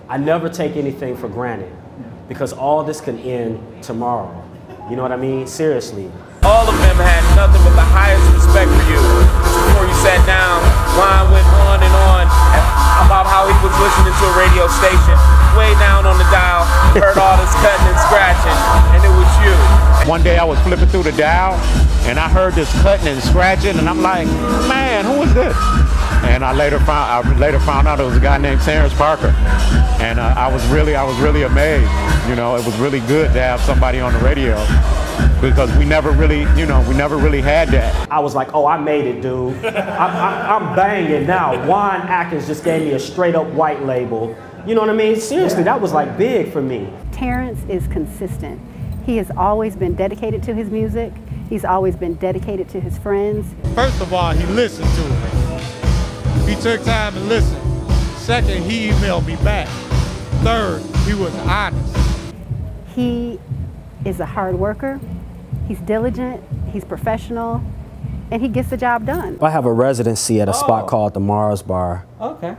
I never take anything for granted because all this can end tomorrow. You know what I mean? Seriously. All of them had nothing but the highest respect for you. Just before you sat down, Juan went on and on about how he was listening to a radio station way down on the dial, heard all this cutting and scratching, and it was you. One day I was flipping through the dial, and I heard this cutting and scratching, and I'm like, man, who is this? And I later found out it was a guy named Terrence Parker, and I was really amazed. You know, it was really good to have somebody on the radio because we never really had that. I was like, oh, I made it, dude. I'm banging now. Juan Atkins just gave me a straight up white label. You know what I mean? Seriously, that was like big for me. Terrence is consistent. He has always been dedicated to his music. He's always been dedicated to his friends. First of all, he listened to it. He took time and listened. Second, he emailed me back. Third, he was honest. He is a hard worker. He's diligent. He's professional. And he gets the job done. I have a residency at a spot called the Mars Bar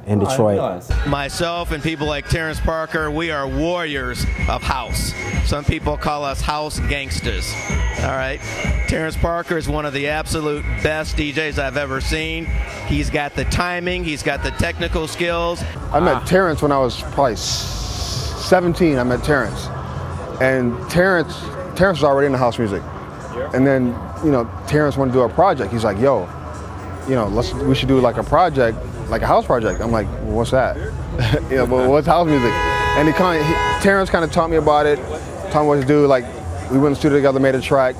in Detroit. Myself and people like Terrence Parker, we are warriors of house. Some people call us house gangsters. All right. Terrence Parker is one of the absolute best DJs I've ever seen. He's got the timing, he's got the technical skills. I met Terrence when I was probably 17. I met Terrence. And Terrence was already into house music. And then, you know, Terrence wanted to do a project. He's like, yo, you know, we should do like a project, like a house project. I'm like, well, what's that? You know, well, what's house music? And Terrence kind of taught me about it, taught me what to do. Like, we went in the studio together, made a track.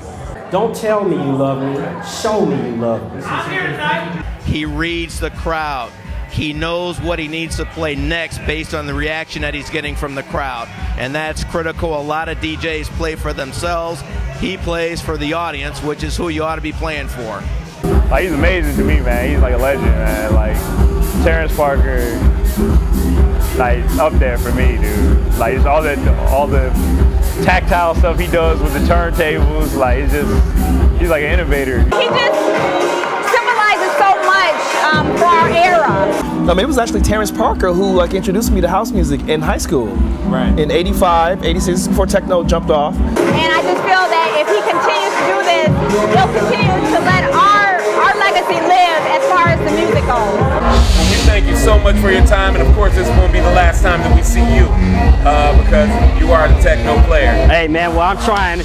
Don't tell me you love me, show me you love me. He reads the crowd. He knows what he needs to play next based on the reaction that he's getting from the crowd. And that's critical. A lot of DJs play for themselves. He plays for the audience, which is who you ought to be playing for. Like, he's amazing to me, man. He's like a legend, man. Like, Terrence Parker, like, up there for me, dude. Like, just all the tactile stuff he does with the turntables, like, he's like an innovator. He just symbolizes so much for our era. I mean, it was actually Terrence Parker who introduced me to house music in high school. Right. In 85, 86, before techno jumped off. And I just feel that if he continues to do this, he'll continue to let our legacy live as far as the music goes. We thank you so much for your time, and of course this won't be the last time that we see you because you are the techno player. Hey man, well I'm trying.